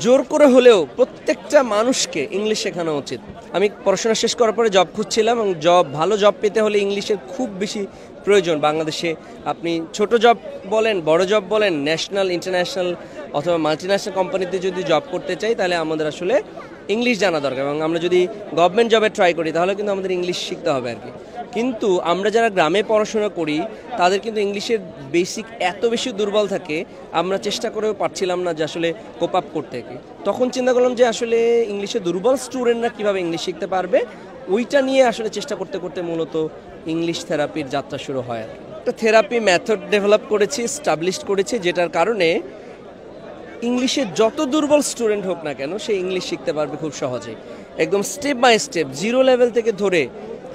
জোর করে হলেও প্রত্যেকটা মানুষকে ইংলিশ শেখানো উচিত। আমি পড়াশোনা শেষ করার পরে জব খুঁজছিলাম এবং ভালো জব পেতে হলে ইংলিশের খুব বেশি প্রয়োজন। বাংলাদেশে আপনি ছোট জব বলেন, বড় জব বলেন, ন্যাশনাল, ইন্টারন্যাশনাল অথবা মাল্টিন্যাশনাল কোম্পানিতে যদি জব করতে চাই তাহলে আমাদের আসলে ইংলিশ জানা দরকার। এবং আমরা যদি গভর্নমেন্ট জবে ট্রাই করি তাহলে কিন্তু আমাদের ইংলিশ শিখতে হবে আর কি। কিন্তু আমরা যারা গ্রামে পড়াশোনা করি তাদের কিন্তু ইংলিশের বেসিক এত বেশি দুর্বল থাকে, আমরা চেষ্টা করেও পারছিলাম না যে আসলে কোপ আপ করতে। তখন চিন্তা করলাম যে আসলে ইংলিশে দুর্বল স্টুডেন্টরা কীভাবে ইংলিশ শিখতে পারবে, ওইটা নিয়ে আসলে চেষ্টা করতে করতে মূলত ইংলিশ থেরাপির যাত্রা শুরু হয়। একটা থেরাপি মেথড ডেভেলপ করেছি, স্টাবলিশড করেছি, যেটার কারণে ইংলিশে যত দুর্বল স্টুডেন্ট হোক না কেন সে ইংলিশ শিখতে পারবে খুব সহজেই। একদম step by step zero level থেকে ধরে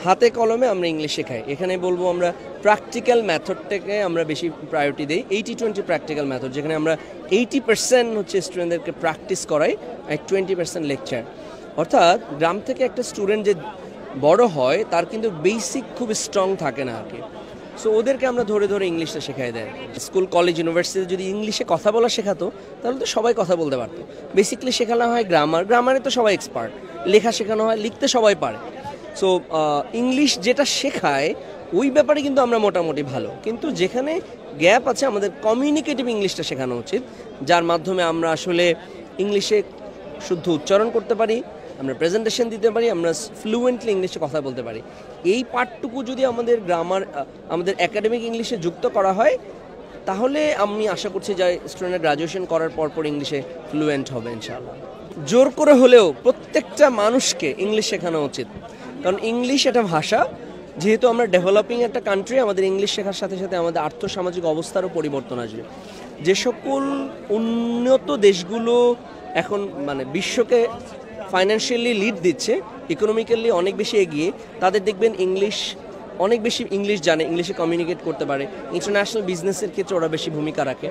হাতে কলমে আমরা ইংলিশ শেখাই। এখানে বলবো আমরা প্র্যাকটিক্যাল মেথডটাকে আমরা বেশি প্রায়োরিটি দিই। 80-20 প্র্যাকটিক্যাল মেথড, যেখানে আমরা 80% হচ্ছে স্টুডেন্টদেরকে প্র্যাকটিস করাই আর 20% লেকচার। অর্থাৎ গ্রাম থেকে একটা স্টুডেন্ট যে বড় হয় তার কিন্তু বেসিক খুব স্ট্রং থাকে না আর কি। সো ওদেরকে আমরা ধরে ধরে ইংলিশটা শেখাই দেয়। স্কুল, কলেজ, ইউনিভার্সিটিতে যদি ইংলিশে কথা বলা শেখাতো তাহলে তো সবাই কথা বলতে পারতো। বেসিক্যালি শেখানো হয় গ্রামারে তো সবাই এক্সপার্ট, লেখা শেখানো হয়, লিখতে সবাই পারে। সো ইংলিশ যেটা শেখায় ওই ব্যাপারে কিন্তু আমরা মোটামুটি ভালো, কিন্তু যেখানে গ্যাপ আছে আমাদের কমিউনিকেটিভ ইংলিশটা শেখানো উচিত, যার মাধ্যমে আমরা আসলে ইংলিশে শুদ্ধ উচ্চারণ করতে পারি, আমরা প্রেজেন্টেশন দিতে পারি, আমরা ফ্লুয়েন্টলি ইংলিশে কথা বলতে পারি। এই পার্টটুকু যদি আমাদের আমাদের একাডেমিক ইংলিশে যুক্ত করা হয় তাহলে আমি আশা করছি যে স্টুডেন্ট গ্রাজুয়েশন করার পর ইংলিশে ফ্লুয়েন্ট হবে ইনশাআল্লাহ। জোর করে হলেও প্রত্যেকটা মানুষকে ইংলিশ শেখানো উচিত, কারণ ইংলিশ একটা ভাষা। যেহেতু আমরা ডেভেলপিং একটা কান্ট্রি, আমাদের ইংলিশ শেখার সাথে সাথে আমাদের আর্থসামাজিক অবস্থারও পরিবর্তন আসবে। যে সকল উন্নত দেশগুলো এখন বিশ্বকে ফাইন্যান্সিয়ালি লিড দিচ্ছে, ইকোনমিক্যালি অনেক বেশি এগিয়ে, তাদের দেখবেন অনেক বেশি ইংলিশ জানে, ইংলিশে কমিউনিকেট করতে পারে, ইন্টারন্যাশনাল বিজনেসের ক্ষেত্রে ওরা বেশি ভূমিকা রাখে।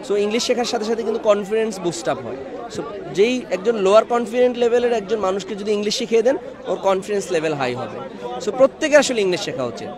সো ইংলিশ শেখার সাথে সাথে কিন্তু কনফিডেন্স বুস্ট আপ হয়। সো যেই একজন লোয়ার কনফিডেন্ট লেভেলের একজন মানুষকে যদি ইংলিশ শিখিয়ে দেন ওর কনফিডেন্স লেভেল হাই হবে। সো প্রত্যেকে আসলে ইংলিশ শেখা উচিত।